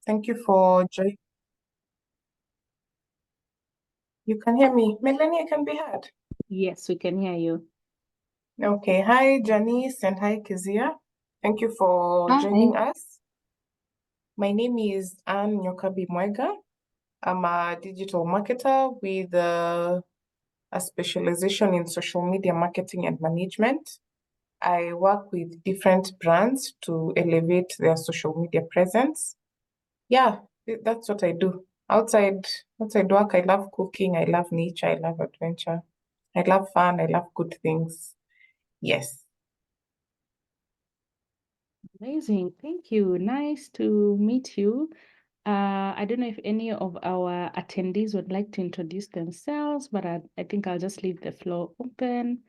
Thank you for joining. You can hear me. Melanie, I can be heard. Yes, we can hear you. Okay. Hi, Janice, and hi, Kezia. Thank you for joining us. My name is Anne Nyokabi Mwega. I'm a digital marketer with a specialization in social media marketing and management. I work with different brands to elevate their social media presence. Yeah, that's what I do. Outside work, I love cooking, I love nature, I love adventure. I love fun, I love good things. Yes. Amazing. Thank you. Nice to meet you. I don't know if any of our attendees would like to introduce themselves, but I think I'll just leave the floor open.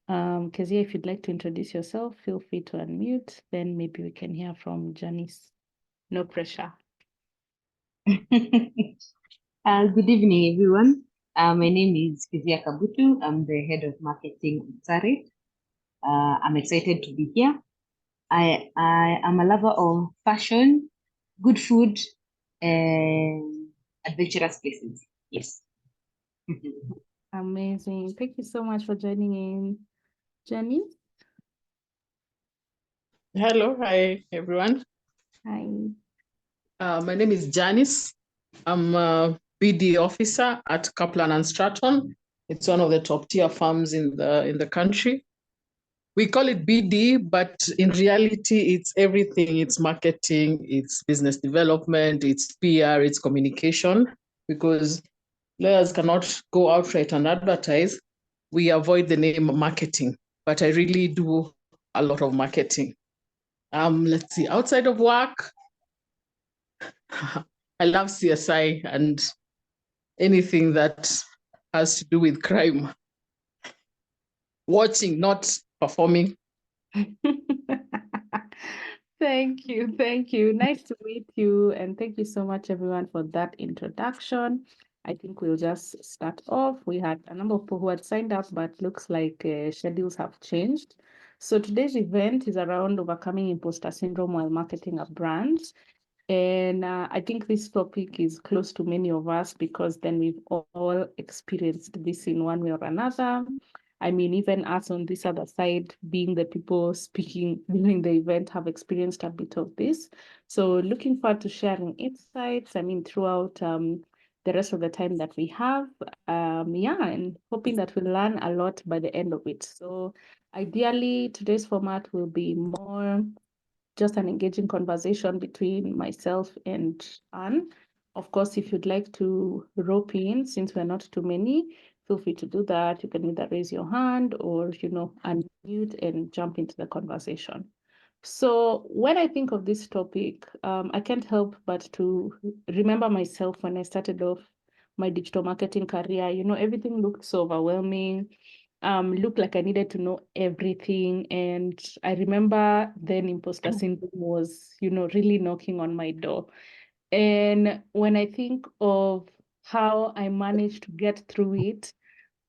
Kezia, if you'd like to introduce yourself, feel free to unmute. Then maybe we can hear from Janice. No pressure. Good evening, everyone. My name is Kezia Kabutu. I'm the head of marketing at Sari. I'm excited to be here. I am a lover of fashion, good food, and adventurous places. Yes. Amazing. Thank you so much for joining in. Janice? Hello, hi everyone. Hi. My name is Janice. I'm a BD officer at Kaplan and Stratton. It's one of the top tier firms in the country. We call it BD, but in reality, it's everything. It's marketing, it's business development, it's PR, it's communication. Because lawyers cannot go outright and advertise. We avoid the name marketing, but I really do a lot of marketing. Let's see, outside of work, I love CSI and anything that has to do with crime. Watching, not performing. Thank you. Thank you. Nice to meet you. And thank you so much, everyone, for that introduction. I think we'll just start off. We had a number of people who had signed up, but looks like schedules have changed. So today's event is around overcoming imposter syndrome while marketing a brand. And I think this topic is close to many of us because then we've all experienced this in one way or another. I mean, even us on this other side, being the people speaking during the event, have experienced a bit of this. So looking forward to sharing insights, I mean, throughout the rest of the time that we have. Yeah, and hoping that we'll learn a lot by the end of it. So ideally, today's format will be more just an engaging conversation between myself and Anne. Of course, if you'd like to rope in, since we're not too many, feel free to do that. You can either raise your hand or, unmute and jump into the conversation. So when I think of this topic, I can't help but to remember myself when I started off my digital marketing career. Everything looked so overwhelming. Looked like I needed to know everything. And I remember then imposter syndrome was, really knocking on my door. And when I think of how I managed to get through it,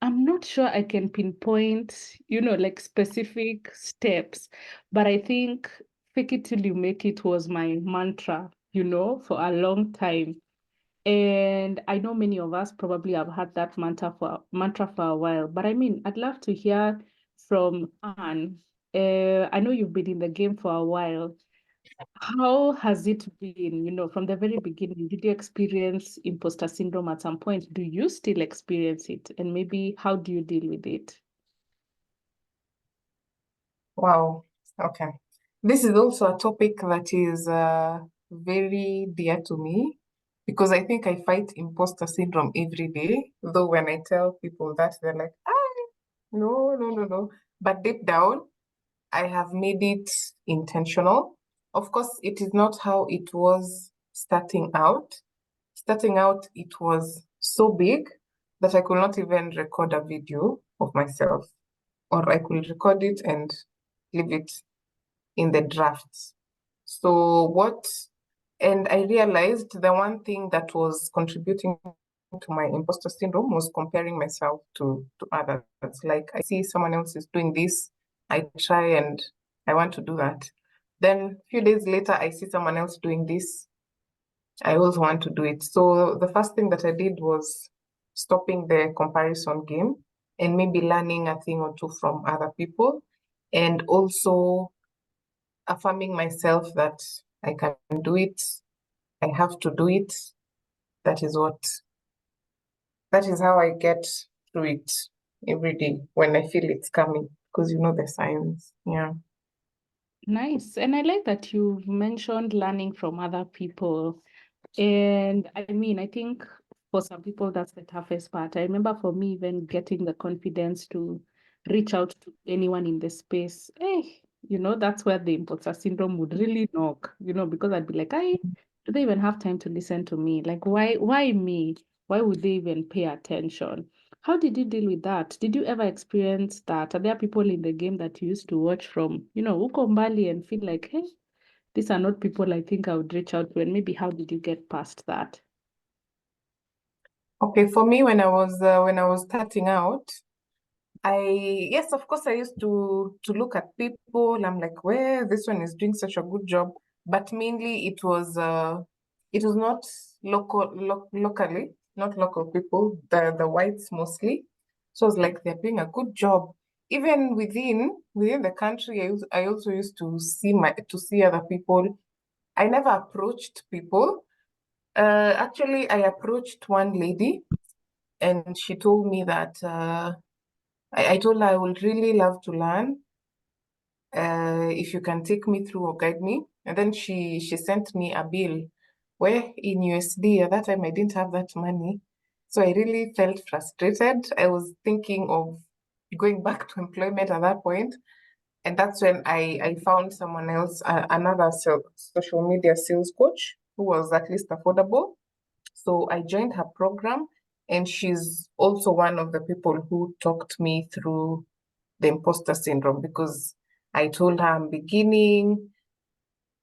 I'm not sure I can pinpoint, like specific steps, but I think fake it till you make it was my mantra, for a long time. And I know many of us probably have had that mantra for a while, but I mean, I'd love to hear from Anne. I know you've been in the game for a while. How has it been, from the very beginning? Did you experience imposter syndrome at some point? Do you still experience it? And maybe how do you deal with it? Wow. Okay. This is also a topic that is very dear to me because I think I fight imposter syndrome every day. Though when I tell people that, they're like, no, no, no, no. But deep down, I have made it intentional. Of course, it is not how it was starting out. Starting out, it was so big that I could not even record a video of myself, or I could record it and leave it in the drafts. And I realized the one thing that was contributing to my imposter syndrome was comparing myself to others. Like I see someone else is doing this, I try and I want to do that. Then a few days later, I see someone else doing this. I also want to do it. So the first thing that I did was stopping the comparison game and maybe learning a thing or two from other people, and also affirming myself that I can do it, I have to do it. That is how I get through it every day when I feel it's coming, because you know the signs. Yeah. Nice. And I like that you've mentioned learning from other people. And I mean, I think for some people, that's the toughest part. I remember for me, even getting the confidence to reach out to anyone in the space, that's where the imposter syndrome would really knock, because I'd be like, do they even have time to listen to me? Like, why me? Why would they even pay attention? How did you deal with that? Did you ever experience that? Are there people in the game that you used to watch from, uko mbali and feel like, hey, these are not people I think I would reach out to, and maybe how did you get past that? Okay, for me, when I was starting out, yes, of course, I used to look at people. I'm like, well, this one is doing such a good job. But mainly it was not locally, not local people, the whites mostly. So I was like, they're doing a good job. Even within the country, I also used to see other people. I never approached people. Actually, I approached one lady, and she told me that I told her I would really love to learn if you can take me through or guide me. And then she sent me a bill where in USD at that time I didn't have that money. So I really felt frustrated. I was thinking of going back to employment at that point. And that's when I found someone else, another social media sales coach who was at least affordable. So I joined her program, and she's also one of the people who talked me through the imposter syndrome, because I told her I'm beginning,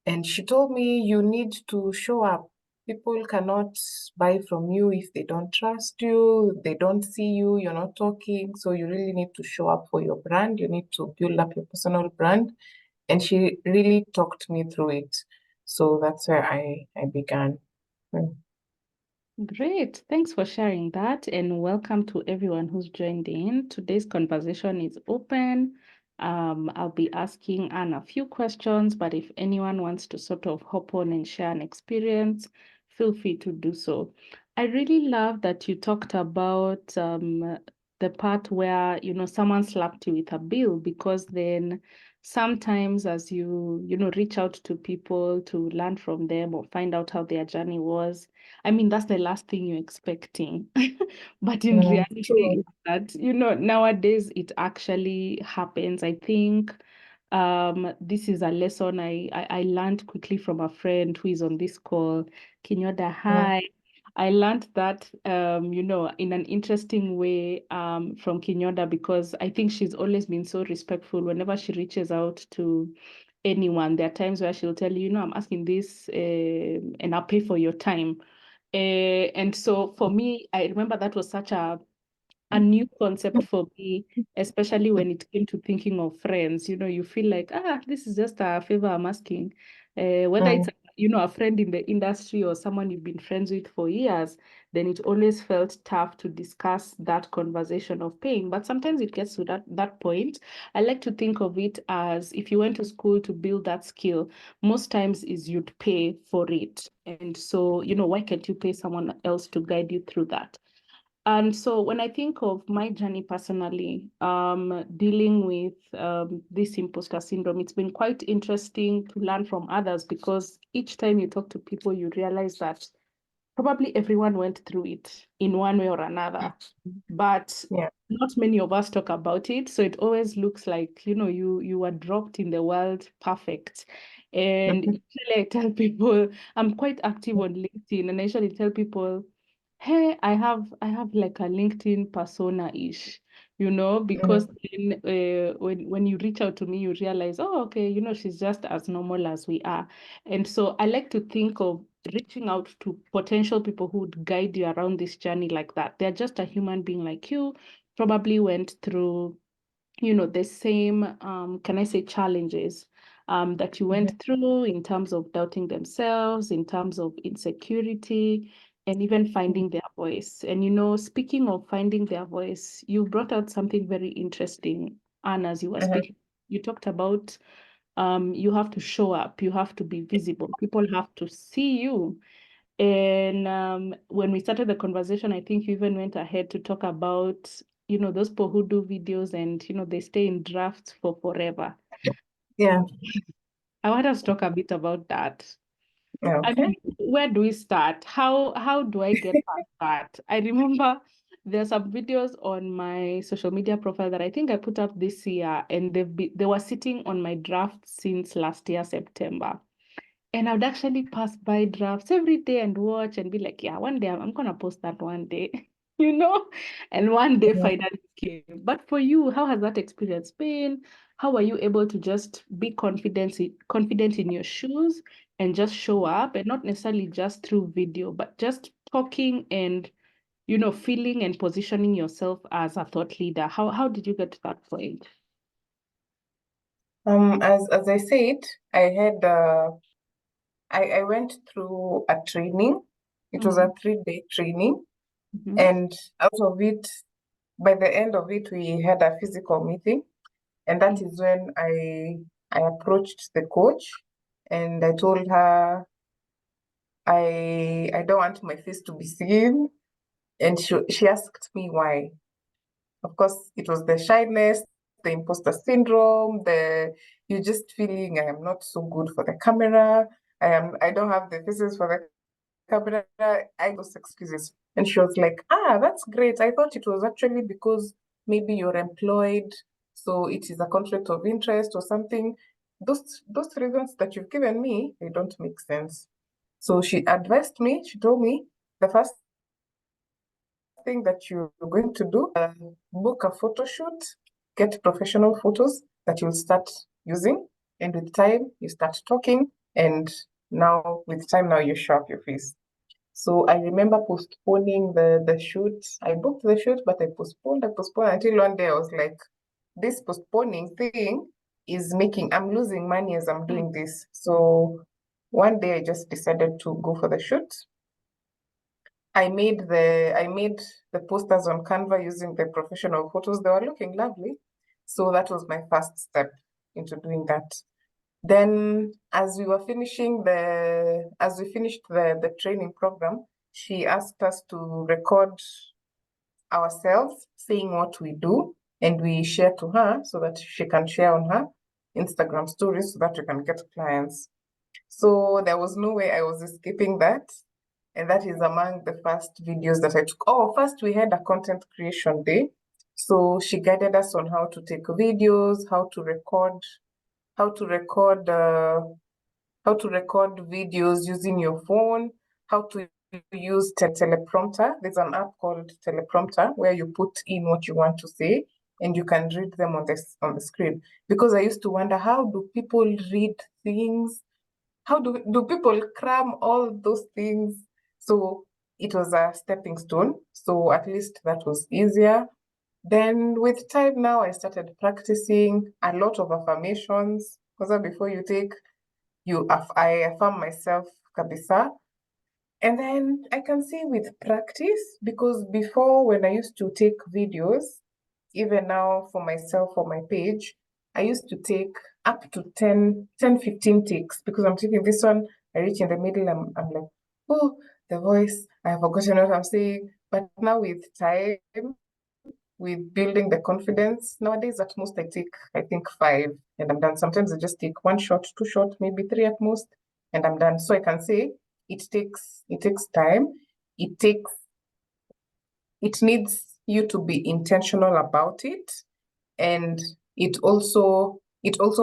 and she told me you need to show up. People cannot buy from you if they don't trust you, they don't see you, you're not talking. So you really need to show up for your brand. You need to build up your personal brand. And she really talked me through it. So that's where I began. Mm. Great. Thanks for sharing that, and welcome to everyone who's joined in. Today's conversation is open. I'll be asking Anne a few questions, but if anyone wants to sort of hop on and share an experience, feel free to do so. I really love that you talked about the part where, someone slapped you with a bill, because then sometimes as you, reach out to people to learn from them or find out how their journey was, I mean, that's the last thing you're expecting. But in reality, True. is that, nowadays it actually happens. I think this is a lesson I learned quickly from a friend who is on this call. Kinyoda, Mm. hi. I learned that, in an interesting way from Kinyoda, because I think she's always been so respectful whenever she reaches out to anyone. There are times where she'll tell you, I'm asking this and I'll pay for your time. And so for me, I remember that was such a new concept for me, especially when it came to thinking of friends. You feel like, this is just a favor I'm asking. Whether it's, Mm. a friend in the industry or someone you've been friends with for years, then it always felt tough to discuss that conversation of paying. But sometimes it gets to that point. I like to think of it as, if you went to school to build that skill, most times is you'd pay for it. And so, why can't you pay someone else to guide you through that? And so when I think of my journey personally, dealing with this imposter syndrome, it's been quite interesting to learn from others, because each time you talk to people, you realize that probably everyone went through it in one way or another, but Yeah. not many of us talk about it. So it always looks like, you were dropped in the world perfect. And usually I tell people, I'm quite active on LinkedIn, and I usually tell people, hey, I have like a LinkedIn persona-ish, because Mm. then, when you reach out to me, you realize, oh, okay, she's just as normal as we are. And so I like to think of reaching out to potential people who would guide you around this journey like that. They're just a human being like you, probably went through, the same, can I say, challenges. that you went through in terms of doubting themselves, in terms of insecurity, and even finding their voice. And speaking of finding their voice, you brought out something very interesting, Anne, as you were speaking. You talked about you have to show up, you have to be visible, people have to see you. And when we started the conversation, I think you even went ahead to talk about, those people who do videos and, they stay in drafts for forever. Yeah. I want us to talk a bit about that. I Okay. mean, where do we start? How do I get past that? I remember there are some videos on my social media profile that I think I put up this year, and they were sitting on my draft since last year, September. And I would actually pass by drafts every day and watch and be like, yeah, one day I'm gonna post that one day, and one day finally came. But for you, how has that experience been? How are you able to just be confident in your shoes and just show up, and not necessarily just through video, but just talking and, feeling and positioning yourself as a thought leader? How did you get to that point? As I said, I went through a training. It was a 3-day training, Mhm. and out of it, by the end of it, we had a physical meeting, and that is when I approached the coach, and I told her I don't want my face to be seen, and she asked me why. Of course, it was the shyness, the imposter syndrome, the you just feeling I am not so good for the camera. I don't have the faces for the camera. I those excuses. And she was like, that's great. I thought it was actually because maybe you're employed, so it is a conflict of interest or something. Those reasons that you've given me, they don't make sense. So she advised me, she told me the first thing that you're going to do, book a photo shoot, get professional photos that you'll start using, and with time you start talking, and now with time now you show up your face. So I remember postponing the shoot. I booked the shoot, but I postponed until one day I was like, this postponing thing is making, I'm losing money as I'm doing this. So one day I just decided to go for the shoot. I made the posters on Canva using the professional photos. They were looking lovely. So that was my first step into doing that. Then as we finished the training program, she asked us to record ourselves saying what we do, and we share to her so that she can share on her Instagram stories so that we can get clients. So there was no way I was escaping that. And that is among the first videos that I took. Oh, first we had a content creation day. So she guided us on how to take videos, how to record videos using your phone, how to use teleprompter. There's an app called Teleprompter where you put in what you want to say and you can read them on the screen. Because I used to wonder, how do people read things? How do people cram all those things? So it was a stepping stone. So at least that was easier. Then with time now, I started practicing a lot of affirmations. Because before you take, I affirm myself kabisa. And then I can say with practice, because before when I used to take videos, even now for myself, for my page, I used to take up to 15 takes because I'm taking this one, I reach in the middle, I'm like, oh, the voice, I have forgotten what I'm saying. But now with time, with building the confidence, nowadays at most I take, I think 5 and I'm done. Sometimes I just take 1 shot, 2 shot, maybe 3 at most, and I'm done. So I can say it takes time. It needs you to be intentional about it, and it also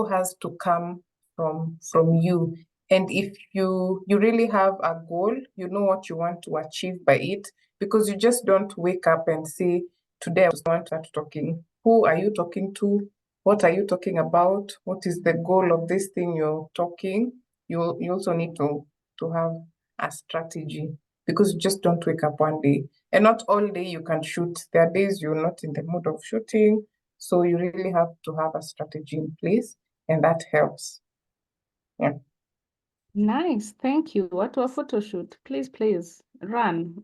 has to come from you. And if you really have a goal, you know what you want to achieve by it, because you just don't wake up and say, today I want to start talking. Who are you talking to? What are you talking about? What is the goal of this thing you're talking? You also need to have a strategy, because you just don't wake up one day, and not all day you can shoot. There are days you're not in the mood of shooting, so you really have to have a strategy in place, and that helps. Yeah. Nice. Thank you. What to a photo shoot? Please run.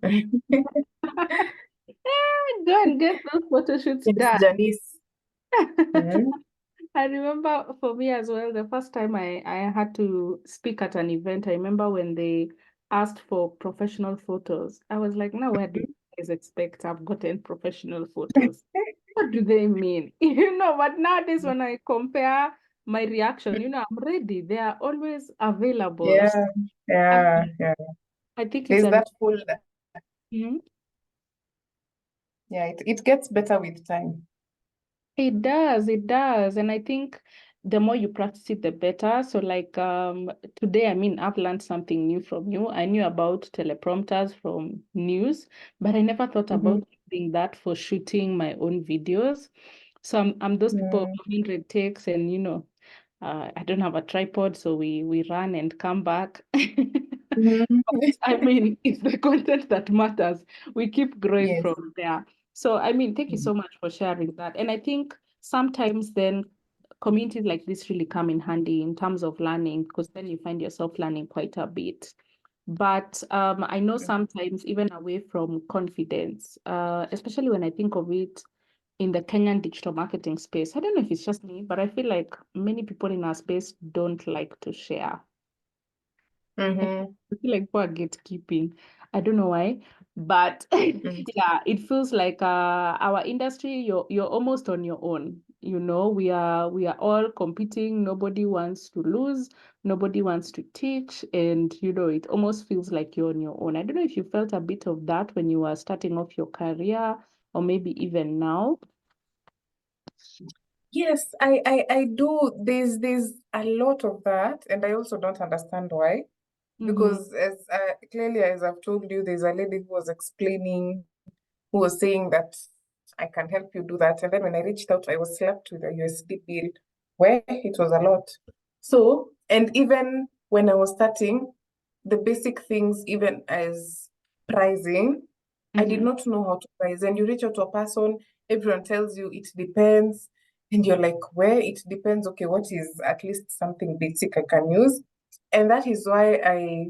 Go and get those photo shoots Yes, done. Janice. Mhm. I remember for me as well, the first time I had to speak at an event, I remember when they asked for professional photos. I was like, no, where do you guys expect I've gotten professional photos? What do they mean? But nowadays when I compare my reaction, I'm ready. They are always available. So, Yeah, I yeah, mean, yeah. I think it's There's a that folder. Mhm. Yeah, it gets better with time. It does, it does. And I think the more you practice it, the better. So like today, I mean, I've learned something new from you. I knew about teleprompters from news, but I never thought Mhm. about doing that for shooting my own videos. So I'm those people, Mm. 100 takes and I don't have a tripod, so we run and come back. Mhm. I mean, it's the content that matters. We keep growing Yes. from there. So, I mean, thank you Mm. so much for sharing that. And I think sometimes then communities like this really come in handy in terms of learning, because then you find yourself learning quite a bit. But I know sometimes even away from confidence, especially when I think of it in the Kenyan digital marketing space, I don't know if it's just me, but I feel like many people in our space don't like to share. Mhm. I feel like poor gatekeeping. I don't know why, but Mm. yeah, it feels like our industry, you're almost on your own. We are all competing. Nobody wants to lose. Nobody wants to teach, and it almost feels like you're on your own. I don't know if you felt a bit of that when you were starting off your career, or maybe even now. Yes, I do. There's a lot of that, and I also don't understand why. Mm-hmm. Because as clearly as I've told you, there's a lady who was explaining, who was saying that I can help you do that. And then when I reached out, I was slapped with a USD bill where it was a lot. So, and even when I was starting, the basic things, even as pricing, I did Mm-hmm. not know how to price. And you reach out to a person, everyone tells you it depends. And you're like, where it depends, okay, what is at least something basic I can use? And that is why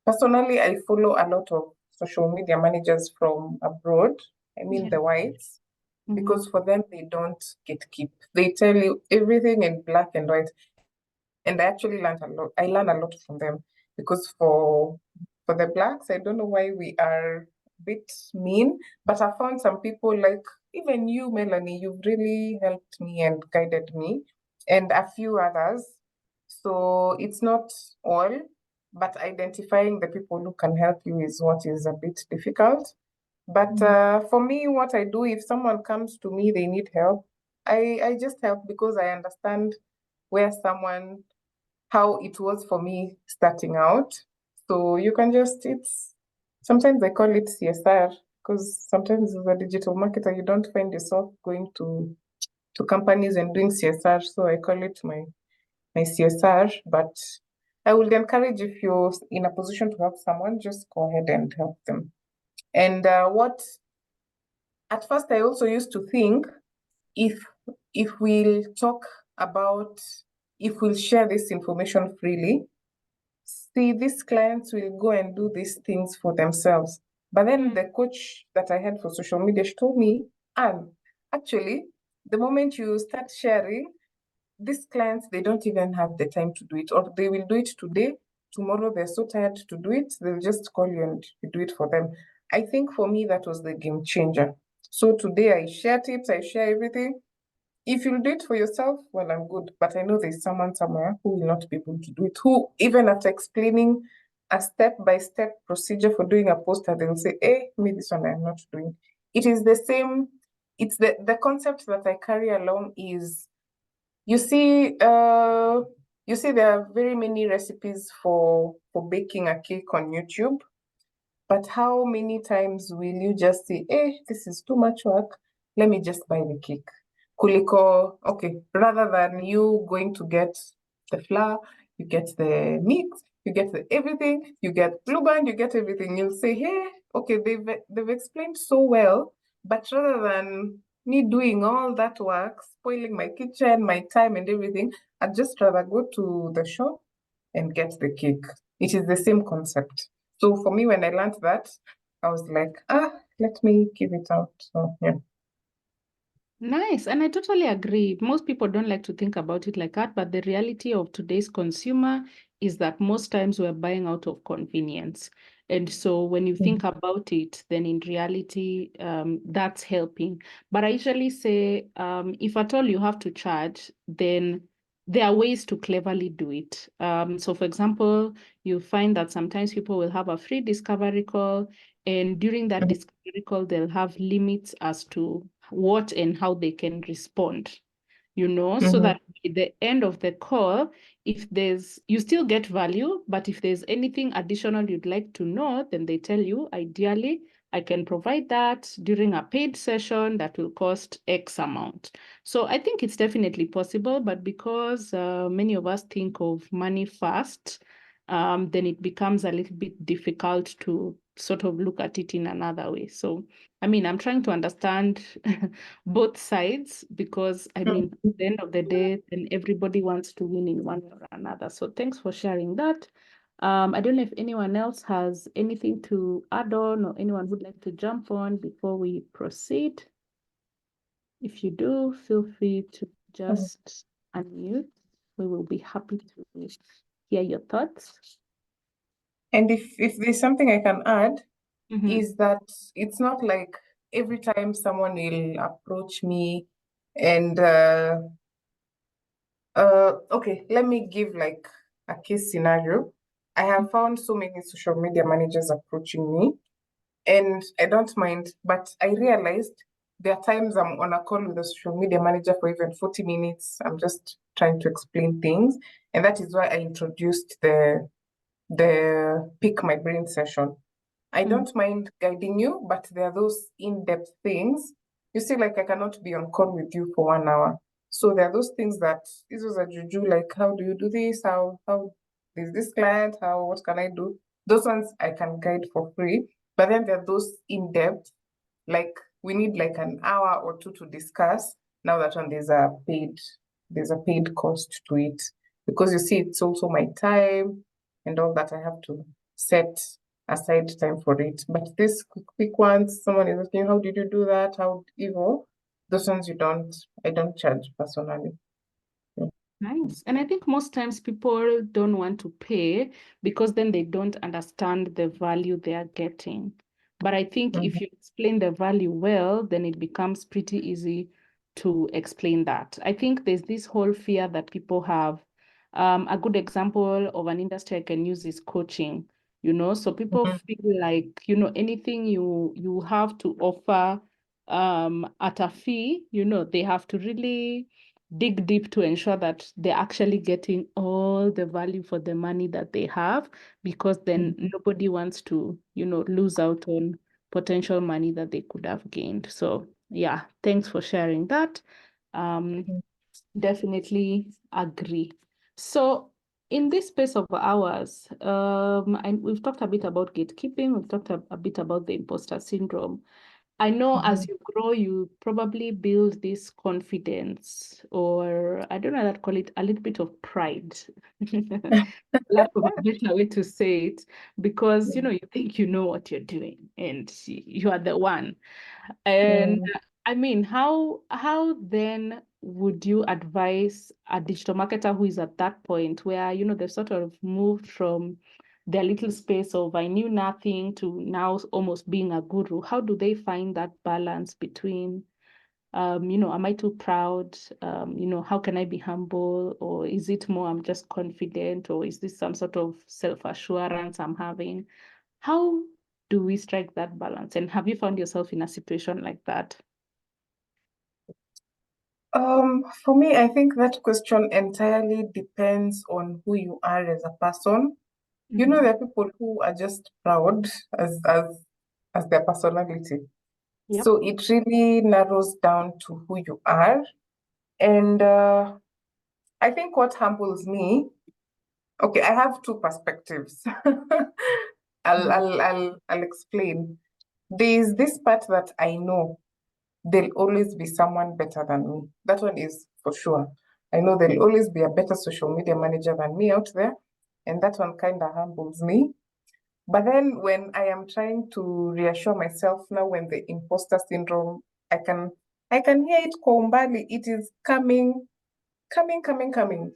personally, I follow a lot of social media managers from abroad. I mean, Yeah. the whites, Mm-hmm. because for them, they don't gatekeep. They tell you everything in black and white. And I actually learned a lot. I learn a lot from them because for the blacks, I don't know why we are a bit mean, but I found some people like even you, Melanie, you've really helped me and guided me, and a few others. So it's not all, but identifying the people who can help you is what is a bit difficult. But for me, what I do, if someone comes to me, they need help, I just help because I understand where someone, how it was for me starting out. So you can just, sometimes I call it CSR because sometimes as a digital marketer, you don't find yourself going to companies and doing CSR. So I call it my CSR, but I would encourage if you're in a position to help someone, just go ahead and help them. And what at first I also used to think if if we'll talk about if we'll share this information freely, see these clients will go and do these things for themselves. But then the coach that I had for social media, she told me, Anne, actually, the moment you start sharing, these clients, they don't even have the time to do it, or they will do it today. Tomorrow, they're so tired to do it, they'll just call you and you do it for them. I think for me, that was the game changer. So today, I share tips, I share everything. If you'll do it for yourself, well, I'm good. But I know there's someone somewhere who will not be able to do it, who, even after explaining a step-by-step procedure for doing a poster, they'll say, hey, me, this one I'm not doing. It is the same. It's the concept that I carry along is you see, there are very many recipes for baking a cake on YouTube, but how many times will you just say, this is too much work, let me just buy the cake? Kuliko, okay, rather than you going to get the flour, you get the mix, you get the everything, you get blue band, you get everything. You'll say, hey, okay, they've explained so well, but rather than me doing all that work, spoiling my kitchen, my time and everything, I'd just rather go to the shop, and get the cake. It is the same concept. So for me, when I learned that, I was like, let me give it out. So yeah. Nice. And I totally agree. Most people don't like to think about it like that, but the reality of today's consumer is that most times we're buying out of convenience. And so when you think about it, then in reality, that's helping. But I usually say, if at all you have to charge, then there are ways to cleverly do it. So for example, you find that sometimes people will have a free discovery call, and during that discovery call, they'll have limits as to what and how they can respond, so that at the end of the call, if you still get value, but if there's anything additional you'd like to know, then they tell you, ideally, I can provide that during a paid session that will cost X amount. So I think it's definitely possible, but because many of us think of money first, then it becomes a little bit difficult to sort of look at it in another way. So, I mean, I'm trying to understand both sides because, I mean, at the end of the day, then everybody wants to win in one way or another. So thanks for sharing that. I don't know if anyone else has anything to add on or anyone would like to jump on before we proceed. If you do, feel free to just unmute. We will be happy to hear your thoughts. And if there's something I can add, Mhm. is that it's not like every time someone will approach me and okay, let me give like a case scenario. I have found so many social media managers approaching me, and I don't mind, but I realized there are times I'm on a call with a social media manager for even 40 minutes. I'm just trying to explain things. And that is why I introduced the pick my brain session. I don't mind guiding you, but there are those in-depth things. You see, like I cannot be on call with you for 1 hour. So there are those things that this was a juju, like how do you do this? How is this client? What can I do? Those ones I can guide for free. But then there are those in-depth, like we need like an hour or two to discuss. Now that one there's a paid cost to it. Because you see, it's also my time and all that. I have to set aside time for it. But this quick ones, someone is asking, how did you do that? Those ones I don't charge personally. Nice. And I think most times people don't want to pay because then they don't understand the value they are getting. But I think if you explain the value well, then it becomes pretty easy to explain that. I think there's this whole fear that people have. A good example of an industry I can use is coaching, so people feel like, anything you have to offer at a fee, they have to really dig deep to ensure that they're actually getting all the value for the money that they have, because then nobody wants to, lose out on potential money that they could have gained. So yeah, thanks for sharing that. Definitely agree. So in this space of ours, and we've talked a bit about gatekeeping, we've talked a bit about the imposter syndrome. I know as you grow, you probably build this confidence, or I don't know how to call it, a little bit of pride, lack of a better way to say it, because you think you know what you're doing and you are the one. And I mean, how then would you advise a digital marketer who is at that point where, they've sort of moved from their little space of I knew nothing to now almost being a guru? How do they find that balance between, am I too proud? How can I be humble? Or is it more I'm just confident? Or is this some sort of self-assurance I'm having? How do we strike that balance? And have you found yourself in a situation like that? For me, I think that question entirely depends on who you are as a person. There are people who are just proud as their personality. Yep. So it really narrows down to who you are. And I think what humbles me, okay, I have two perspectives. I'll explain. There's this part that I know there'll always be someone better than me. That one is for sure. I know there'll always be a better social media manager than me out there. and that one kind of humbles me. But then when I am trying to reassure myself now, when the imposter syndrome, I can hear it kombali. It is coming, coming.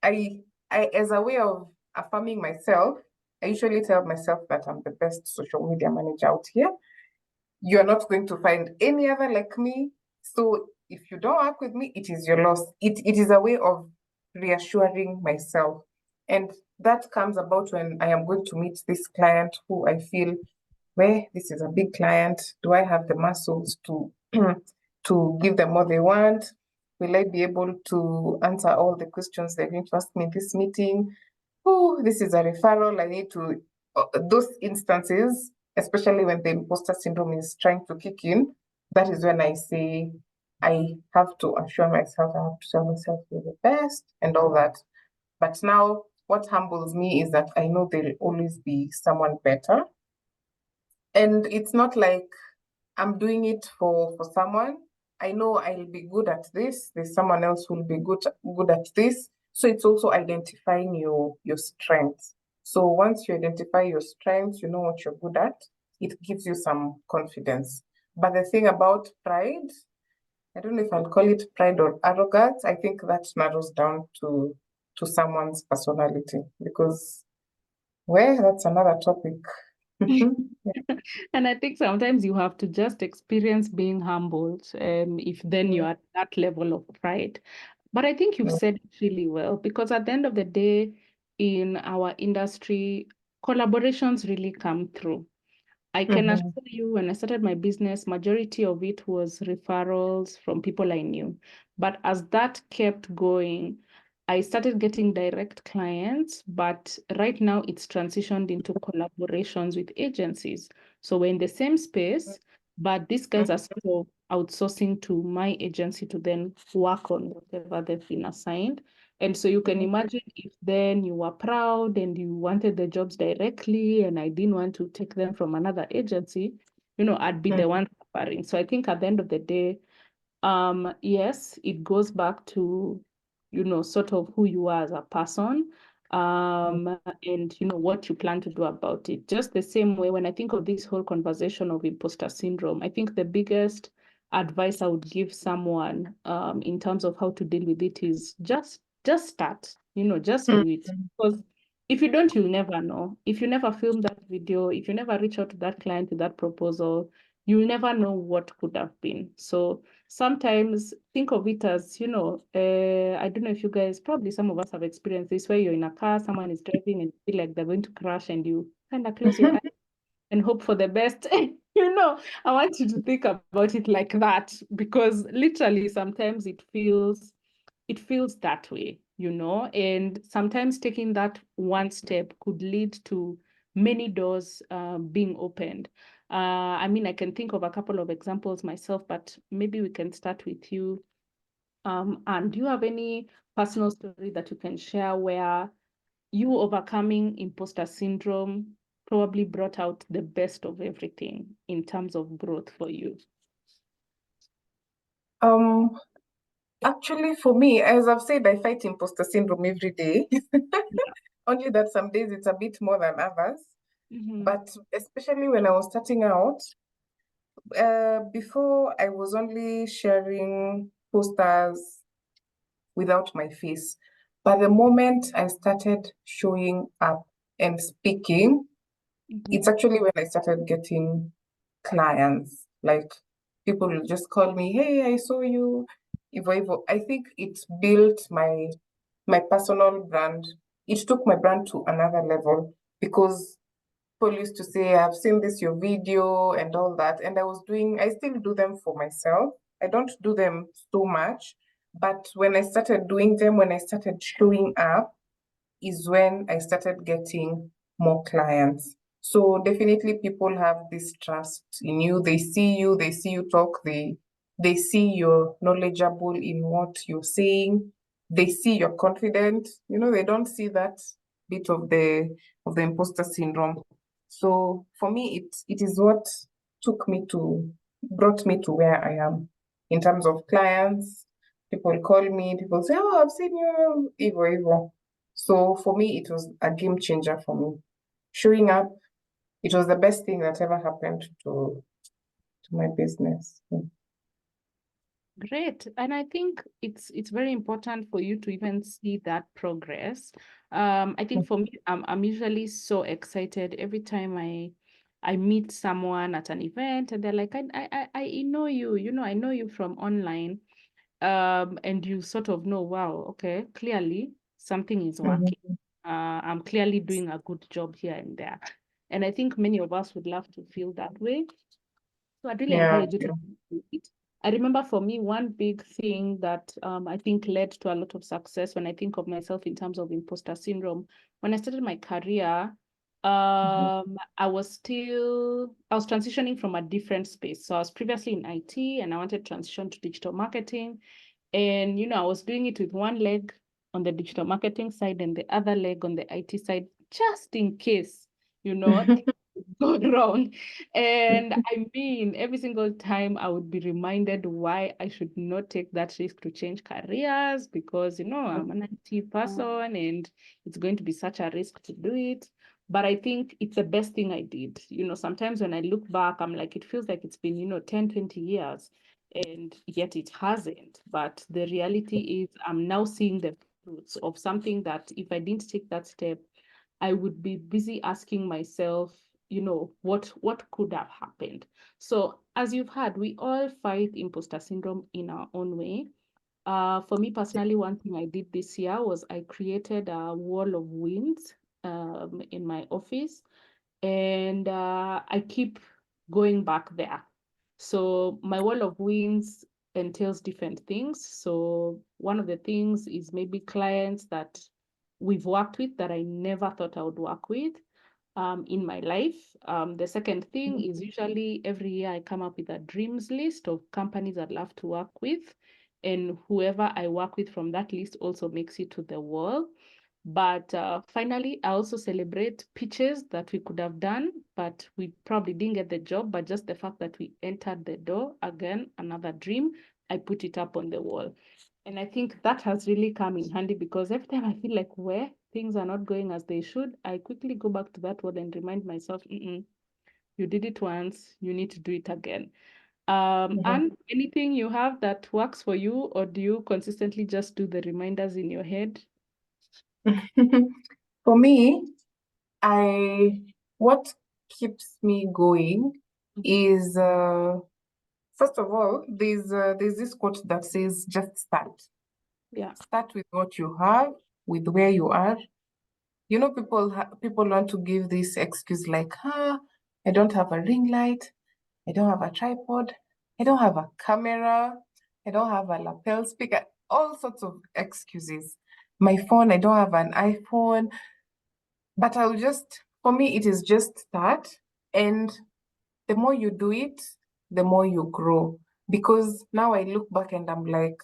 I as a way of affirming myself, I usually tell myself that I'm the best social media manager out here. You're not going to find any other like me. So if you don't work with me, it is your loss. It is a way of reassuring myself. And that comes about when I am going to meet this client who I feel, well, this is a big client. Do I have the muscles to to give them what they want? Will I be able to answer all the questions they're going to ask me in this meeting? Oh, this is a referral. I need to, those instances, especially when the imposter syndrome is trying to kick in, that is when I say I have to assure myself, I have to tell myself you're the best and all that. But now, what humbles me is that I know there'll always be someone better. And it's not like I'm doing it for someone. I know I'll be good at this. There's someone else who'll be good at this. So it's also identifying your strengths. So once you identify your strengths, you know what you're good at, it gives you some confidence. But the thing about pride, I don't know if I'll call it pride or arrogance. I think that narrows down to someone's personality because, well, that's another topic. And I think sometimes you have to just experience being humbled, if then you're at that level of pride. But I think you've said it really well, because at the end of the day, in our industry, collaborations really come through. I can assure you, when I started my business, majority of it was referrals from people I knew. But as that kept going, I started getting direct clients, but right now it's transitioned into collaborations with agencies. So we're in the same space, but these guys are sort of outsourcing to my agency to then work on whatever they've been assigned. And so you can imagine if then you were proud and you wanted the jobs directly, and I didn't want to take them from another agency, I'd be the one suffering. So I think at the end of the day, yes, it goes back to, sort of who you are as a person, and, what you plan to do about it. Just the same way, when I think of this whole conversation of imposter syndrome, I think the biggest advice I would give someone, in terms of how to deal with it is just start, just do it. Because if you don't, you'll never know. If you never film that video, if you never reach out to that client with that proposal, you'll never know what could have been. So sometimes think of it as, I don't know if you guys, probably some of us have experienced this, where you're in a car, someone is driving and you feel like they're going to crash, and you kind of close your eyes and hope for the best. I want you to think about it like that, because literally sometimes it feels that way, and sometimes taking that one step could lead to many doors being opened. I mean, I can think of a couple of examples myself, but maybe we can start with you. And do you have any personal story that you can share where you overcoming imposter syndrome probably brought out the best of everything in terms of growth for you? Actually, for me, as I've said, I fight imposter syndrome every day. Only that some days it's a bit more than others. But especially when I was starting out, before I was only sharing posters without my face. But the moment I started showing up and speaking, it's actually when I started getting clients. Like people will just call me, hey, I saw you, Ivo Ivo. I think it built my personal brand. It took my brand to another level because people used to say, I've seen this, your video and all that. And I still do them for myself. I don't do them so much. But when I started doing them, when I started showing up, is when I started getting more clients. So definitely people have this trust in you. They see you talk, they see you're knowledgeable in what you're saying. They see you're confident. They don't see that bit of the imposter syndrome. So for me, it is what brought me to where I am in terms of clients. People call me, people say, oh, I've seen you, Ivo. So for me, it was a game changer for me. Showing up, it was the best thing that ever happened to my business. Great. And I think it's very important for you to even see that progress. I think for me, I'm usually so excited every time I meet someone at an event and they're like, I know you, I know you from online. And you sort of know, wow, okay, clearly something is working. Mhm. I'm clearly doing a good job here and there. And I think many of us would love to feel that way. So I'd really Yeah, encourage you to do it. I remember for me, one big thing that I think led to a lot of success when I think of myself in terms of imposter syndrome, when I started my career, Mhm. I was transitioning from a different space. So I was previously in IT and I wanted to transition to digital marketing. And, I was doing it with one leg on the digital marketing side and the other leg on the IT side, just in case, go wrong. And I mean, every single time I would be reminded why I should not take that risk to change careers because, I'm an IT person and it's going to be such a risk to do it. But I think it's the best thing I did. Sometimes when I look back, I'm like, it feels like it's been, 10, 20 years and yet it hasn't. But the reality is I'm now seeing the fruits of something that if I didn't take that step, I would be busy asking myself, what could have happened? So as you've heard, we all fight imposter syndrome in our own way. For me personally, one thing I did this year was I created a wall of wins in my office, and I keep going back there. So my wall of wins entails different things. So one of the things is maybe clients that we've worked with that I never thought I would work with in my life. The second thing is usually every year I come up with a dreams list of companies I'd love to work with. And whoever I work with from that list also makes it to the wall. But finally, I also celebrate pitches that we could have done, but we probably didn't get the job. But just the fact that we entered the door, again, another dream, I put it up on the wall. And I think that has really come in handy because every time I feel like where things are not going as they should, I quickly go back to that wall and remind myself, you did it once, you need to do it again. And anything you have that works for you, or do you consistently just do the reminders in your head? For me, what keeps me going is first of all, there's this quote that says just start. Yeah. Start with what you have, with where you are. People want to give this excuse like, I don't have a ring light, I don't have a tripod, I don't have a camera, I don't have a lapel speaker, all sorts of excuses. My phone, I don't have an iPhone. But for me, it is just start. And the more you do it, the more you grow. Because now I look back and I'm like,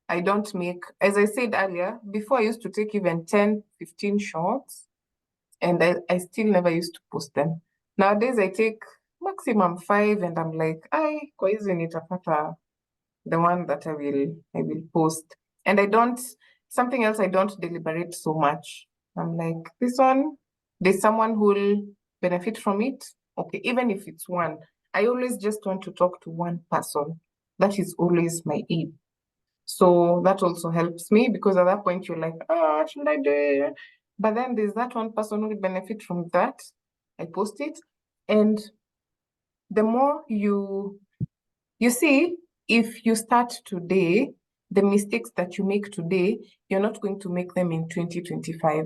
I don't make, as I said earlier, before I used to take even 10, 15 shots, and I still never used to post them. Nowadays, I take maximum 5, and I'm like, kwa hizi nitapata the one that I will post. And something else, I don't deliberate so much. I'm like, this one, there's someone who will benefit from it. Okay, even if it's one, I always just want to talk to one person. That is always my aim. So that also helps me because at that point you're like, should I do it? But then there's that one person who will benefit from that. I post it. And the more you see, if you start today, the mistakes that you make today, you're not going to make them in 2025.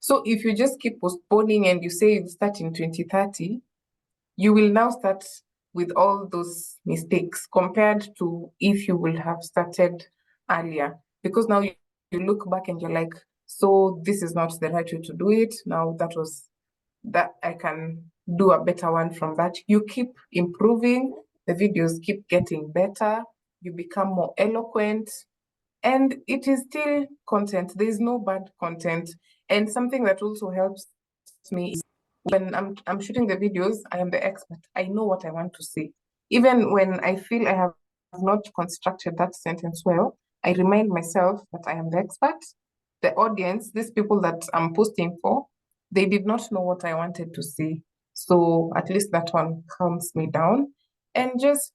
So if you just keep postponing and you say you start in 2030, you will now start with all those mistakes compared to if you will have started earlier. Because now you look back and you're like, so this is not the right way to do it. Now that I can do a better one from that. You keep improving, the videos keep getting better, you become more eloquent, and it is still content. There's no bad content. And something that also helps me is when I'm shooting the videos, I am the expert. I know what I want to say. Even when I feel I have not constructed that sentence well, I remind myself that I am the expert the audience, these people that I'm posting for, they did not know what I wanted to see. So at least that one calms me down, and just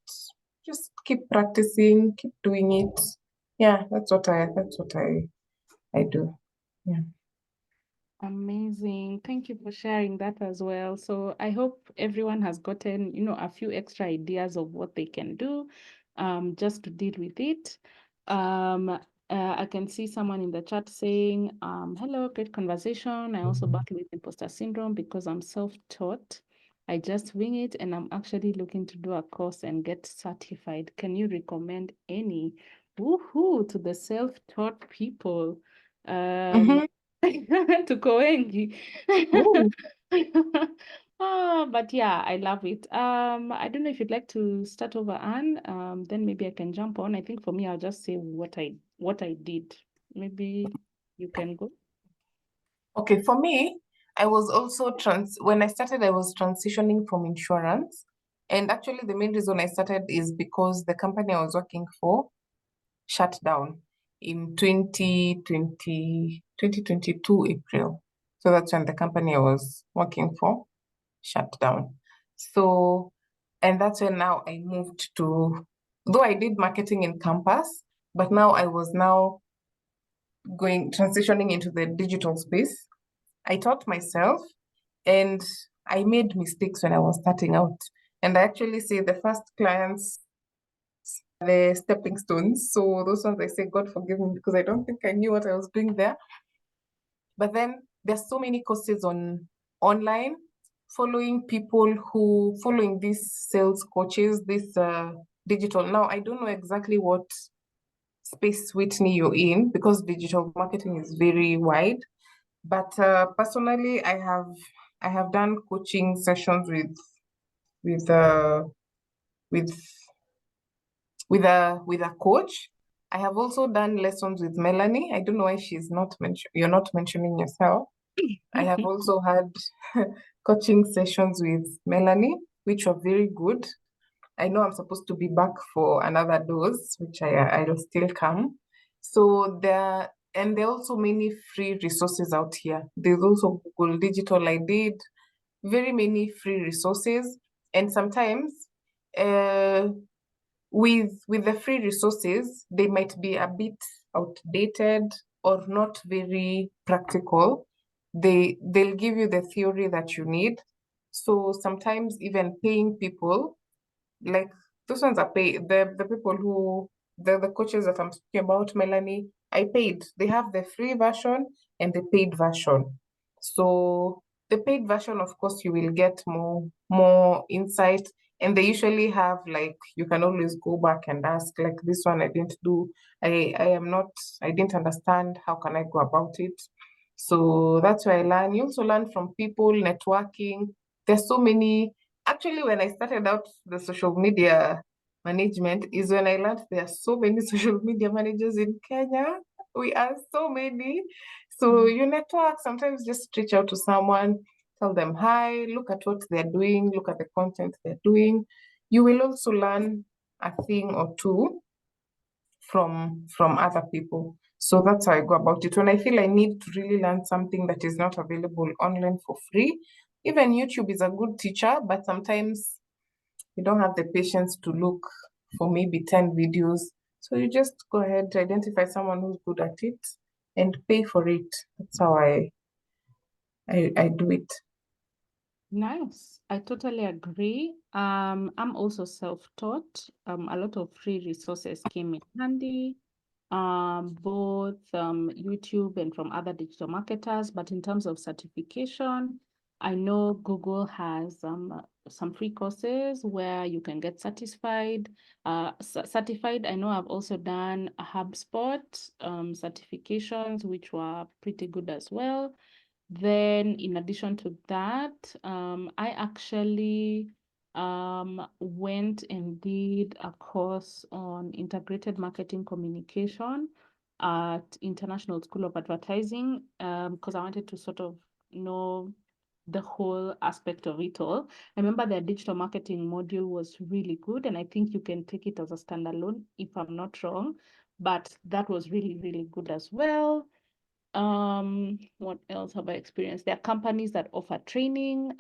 keep practicing, keep doing it. Yeah, that's what I do. Yeah. Amazing. Thank you for sharing that as well. So I hope everyone has gotten, a few extra ideas of what they can do just to deal with it. I can see someone in the chat saying, hello, great conversation. I also battle with imposter syndrome because I'm self-taught. I just wing it and I'm actually looking to do a course and get certified. Can you recommend any? Woohoo to the self-taught people. Mhm. Tuko wengi. Ooh. But yeah, I love it. I don't know if you'd like to start over, Anne. Then maybe I can jump on. I think for me, I'll just say what I did. Maybe you can go. Okay, for me, I was also when I started, I was transitioning from insurance. And actually, the main reason I started is because the company I was working for shut down in 2022 April. So that's when the company I was working for shut down. So, and that's when now I moved to, though I did marketing in campus, but now I was now transitioning into the digital space. I taught myself and I made mistakes when I was starting out. And I actually say the first clients, the stepping stones. So those ones I say, God forgive me, because I don't think I knew what I was doing there. But then there's so many courses online, following these sales coaches, this digital. Now I don't know exactly what space, Whitney, you're in, because digital marketing is very wide. But personally, I have done coaching sessions with uh, with with a coach. I have also done lessons with Melanie. I don't know why you're not mentioning yourself. I have also had coaching sessions with Melanie, which were very good. I know I'm supposed to be back for another dose, which I'll still come. So there are also many free resources out here. There's also Google Digital. I did very many free resources, and sometimes uh, with the free resources, they might be a bit outdated or not very practical. They'll give you the theory that you need. So sometimes even paying people, like those ones are paid. The people who the coaches that I'm speaking about, Melanie, I paid. They have the free version and the paid version. So the paid version, of course, you will get more insight. And they usually have, like, you can always go back and ask, like, this one I didn't do. I didn't understand. How can I go about it? So that's where I learn. You also learn from people, networking. There's so many. Actually, when I started out the social media management is when I learned there are so many social media managers in Kenya. We are so many. So you network, sometimes just reach out to someone, tell them hi, look at what they're doing, look at the content they're doing. You will also learn a thing or two from other people. So that's how I go about it. When I feel I need to really learn something that is not available online for free, even YouTube is a good teacher, but sometimes you don't have the patience to look for maybe 10 videos. So you just go ahead, identify someone who's good at it and pay for it. That's how I do it. Nice. I totally agree. I'm also self-taught. A lot of free resources came in handy, both YouTube and from other digital marketers. But in terms of certification, I know Google has some free courses where you can get certified. Certified. I know I've also done a HubSpot certifications, which were pretty good as well. Then, in addition to that, I actually went and did a course on integrated marketing communication at International School of Advertising because I wanted to sort of know the whole aspect of it all. I remember their digital marketing module was really good, and I think you can take it as a standalone if I'm not wrong, but that was really, really good as well. What else have I experienced? There are companies that offer training.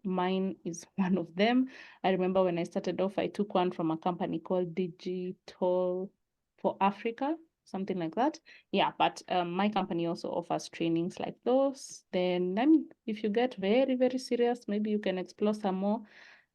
Mine is one of them. I remember when I started off, I took one from a company called Digital for Africa, something like that. Yeah, but my company also offers trainings like those. Then, I mean, if you get very, very serious, maybe you can explore some more.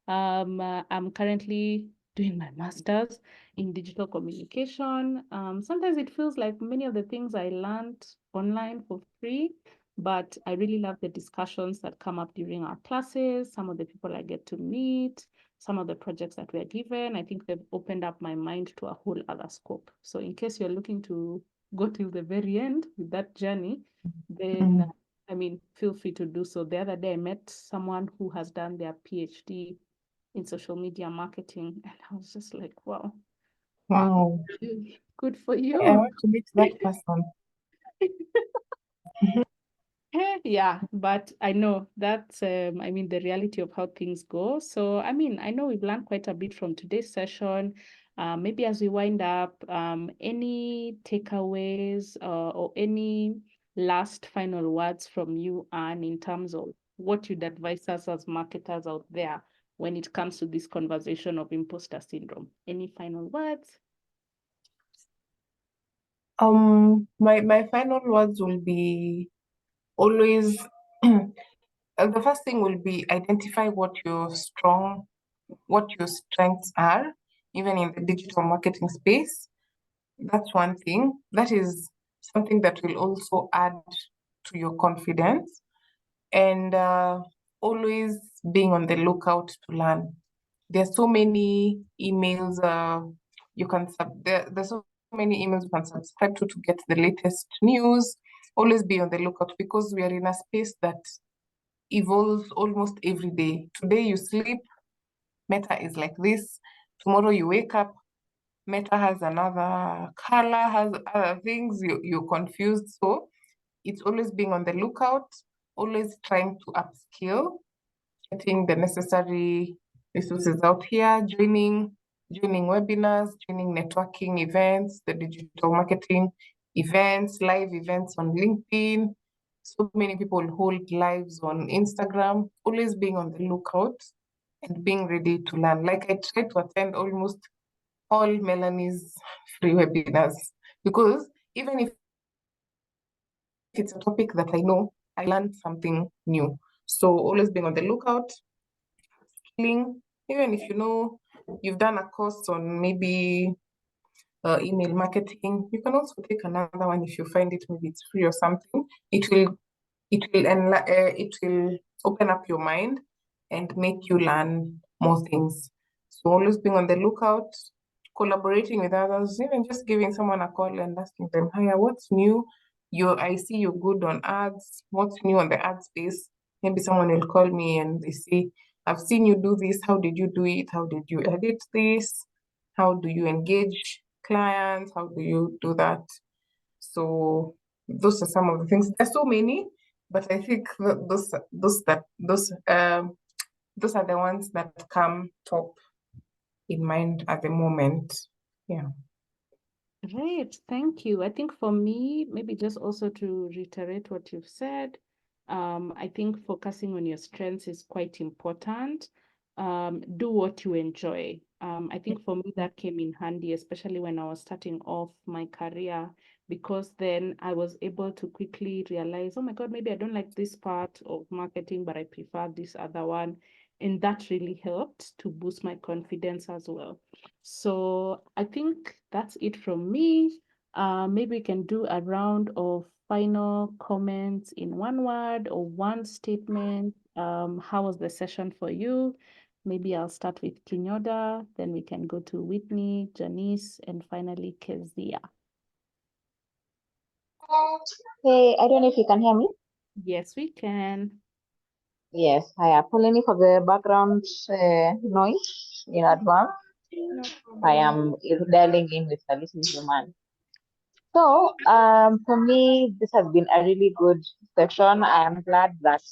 I'm currently doing my master's in digital communication. Sometimes it feels like many of the things I learned online for free, but I really love the discussions that come up during our classes, some of the people I get to meet, some of the projects that we're given. I think they've opened up my mind to a whole other scope. So in case you're looking to go till the very end with that journey, then I mean, feel free to do so. The other day I met someone who has done their PhD in social media marketing, and I was just like, wow, Wow. good for I you. want to meet that person. Yeah, but I know that's, I mean, the reality of how things go. So, I mean, I know we've learned quite a bit from today's session. Maybe as we wind up, any takeaways or any last final words from you, Anne, in terms of what you'd advise us as marketers out there when it comes to this conversation of imposter syndrome? Any final words? My final words will be always the first thing will be identify what your strengths are, even in the digital marketing space. That's one thing. That is something that will also add to your confidence. And always being on the lookout to learn. There's so many emails there's so many emails you can subscribe to get the latest news. Always be on the lookout because we are in a space that evolves almost every day. Today you sleep, Meta is like this. Tomorrow you wake up, Meta has another color, has other things. You're confused. So it's always being on the lookout, always trying to upskill, getting the necessary resources out here, joining webinars, joining networking events, the digital marketing events, live events on LinkedIn. So many people hold lives on Instagram, always being on the lookout and being ready to learn. Like I try to attend almost all Melanie's free webinars because even if it's a topic that I know, I learned something new. So always being on the lookout, skilling, even if you know you've done a course on maybe email marketing, you can also take another one if you find it, maybe it's free or something. It will open up your mind and make you learn more things. So always being on the lookout, collaborating with others, even just giving someone a call and asking them, "Hiya, what's new? I see you're good on ads. What's new on the ad space?" Maybe someone will call me and they say, "I've seen you do this. How did you do it? How did you edit this? How do you engage clients? How do you do that?" So those are some of the things. There's so many, but I think those are the ones that come top in mind at the moment. Yeah. Great, thank you. I think for me, maybe just also to reiterate what you've said, I think focusing on your strengths is quite important. Do what you enjoy. I think for me that came in handy, especially when I was starting off my career, because then I was able to quickly realize, oh my God, maybe I don't like this part of marketing, but I prefer this other one. And that really helped to boost my confidence as well. So I think that's it from me. Maybe we can do a round of final comments in one word or one statement. How was the session for you? Maybe I'll start with Kinyoda, then we can go to Whitney, Janice, and finally Kezia. Hey, I don't know if you can hear me. Yes, we can. Yes, I apologize for the background noise in advance. No I problem. am dialing in with a little human. So, for me, this has been a really good session. I am glad that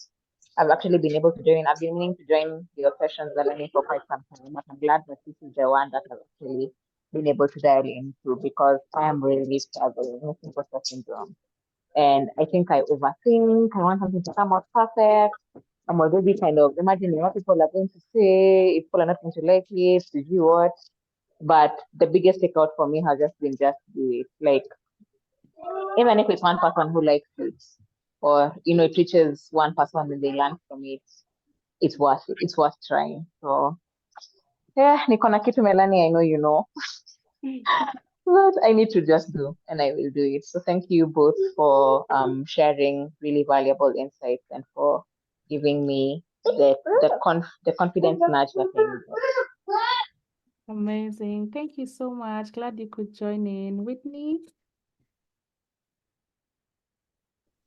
I've actually been able to join. I've been meaning to join your sessions, Melanie, for quite some time, but I'm glad that this is the one that I've actually been able to dial into because I am really struggling with imposter syndrome. And I think I overthink. I want something to come out perfect. I'm already kind of imagining what people are going to say, if people are not going to like it, to do what. But the biggest takeout for me has just been just do it. Like, even if it's one person who likes it, or it reaches one person and they learn from it, it's worth it. It's worth trying. So yeah, niko na kitu Melanie, I know you know. But I need to just do, and I will do it. So thank you both for sharing really valuable insights and for giving me the confidence nudge that I need. Amazing. Thank you so much. Glad you could join in. Whitney?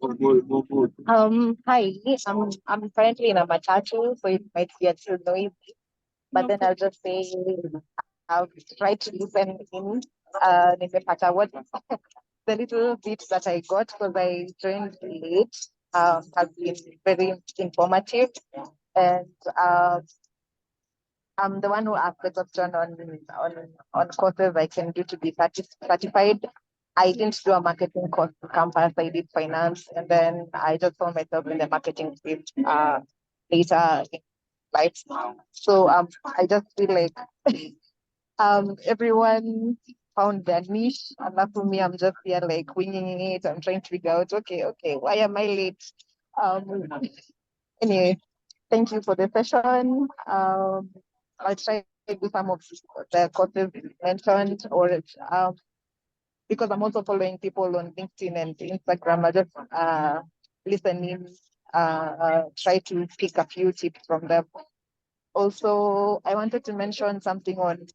Hi. I'm currently in a matatu, so it might be a little noisy. But No then I'll just say I'll try to listen in. Nimepata what the little bit that I got because I joined late has been very informative, and I'm the one who asked the question on courses I can do to be certified. I didn't do a marketing course on campus. I did finance, and then I just found myself in the marketing field later in life. So I just feel like everyone found their niche, and not for me. I'm just here like winging it. I'm trying to figure out, okay, why am I late? Um, anyway, thank you for the session. I'll try to do some of the courses mentioned, or because I'm also following people on LinkedIn and Instagram. I just listening, try to pick a few tips from them. Also, I wanted to mention something on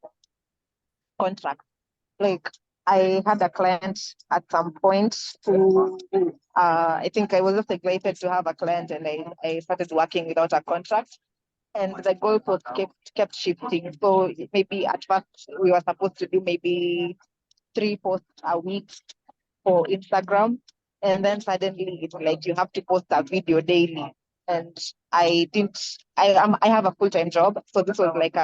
contract. Like, I had a client at some point who I think I was just excited to have a client, and I started working without a contract. And the goalpost kept shifting. So maybe at first we were supposed to do maybe 3 posts a week for Instagram. And then suddenly it's like you have to post a video daily. And I have a full-time job. So this was like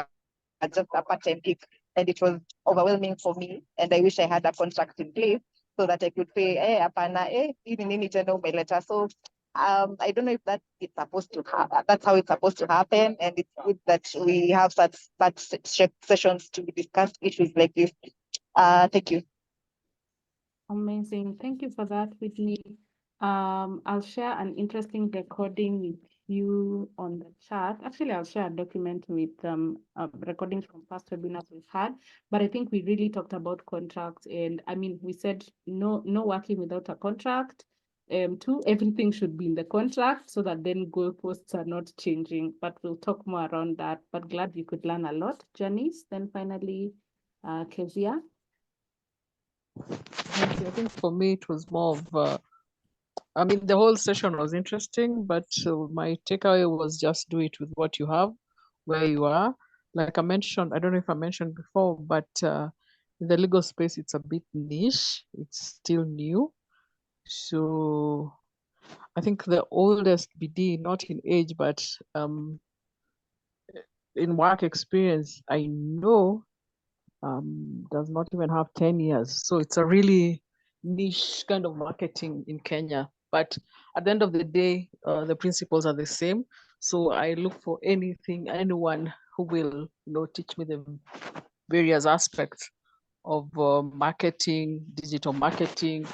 just a part-time gig. And it was overwhelming for me. And I wish I had a contract in place so that I could say, apana, ini nini tena umeleta. So I don't know if it's supposed to that's how it's supposed to happen. And it's good that we have such sessions to discuss issues like this. Thank you. Amazing. Thank you for that, Whitney. I'll share an interesting recording with you on the chat. Actually, I'll share a document with recordings from past webinars we've had. But I think we really talked about contracts, and I mean, we said no working without a contract. Two, everything should be in the contract so that then goalposts are not changing. But we'll talk more around that. But glad you could learn a lot, Janice. Then finally, Kezia. Thank you. I think for me, it was more of, I mean, the whole session was interesting, but my takeaway was just do it with what you have, where you are. Like I mentioned, I don't know if I mentioned before, but in the legal space, it's a bit niche. It's still new. So I think the oldest BD, not in age, but in work experience, I know does not even have 10 years. So it's a really niche kind of marketing in Kenya. But at the end of the day, the principles are the same. So I look for anyone who will, teach me the various aspects of marketing, digital marketing.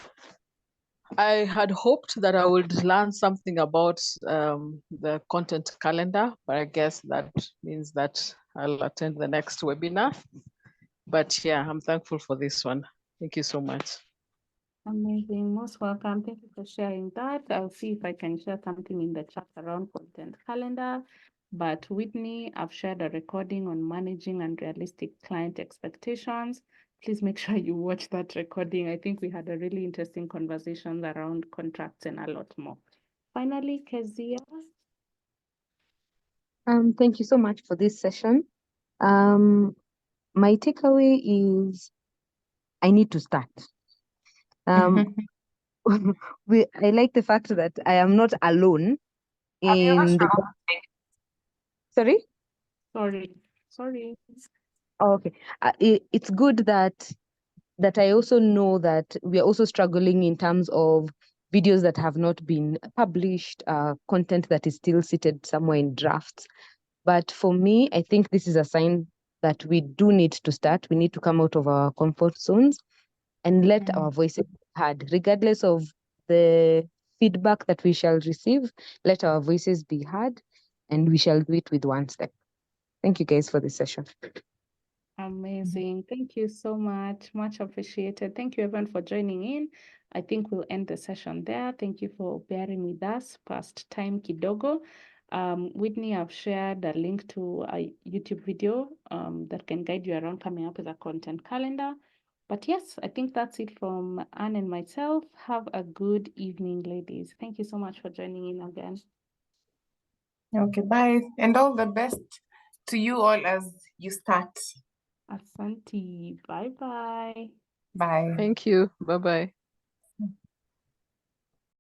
I had hoped that I would learn something about the content calendar, but I guess that means that I'll attend the next webinar. But yeah, I'm thankful for this one. Thank you so much. Amazing. Most welcome. Thank you for sharing that. I'll see if I can share something in the chat around content calendar. But Whitney, I've shared a recording on managing unrealistic client expectations. Please make sure you watch that recording. I think we had a really interesting conversation around contracts and a lot more. Finally, Kezia. Thank you so much for this session. My takeaway is I need to start. I like the fact that I am not alone in the. Sorry? Sorry. Oh, okay. It's good that I also know that we are also struggling in terms of videos that have not been published, content that is still seated somewhere in drafts. But for me, I think this is a sign that we do need to start. We need to come out of our comfort zones and let our voices be heard, regardless of the feedback that we shall receive. Let our voices be heard, and we shall do it with one step. Thank you guys for this session. Amazing. Thank you so much. Much appreciated. Thank you everyone for joining in. I think we'll end the session there. Thank you for bearing with us past time kidogo. Whitney, I've shared a link to a YouTube video that can guide you around coming up with a content calendar. But yes, I think that's it from Anne and myself. Have a good evening, ladies. Thank you so much for joining in again. Okay, bye. And all the best to you all as you start. Asante. Bye-bye. Bye. Thank you. Bye-bye.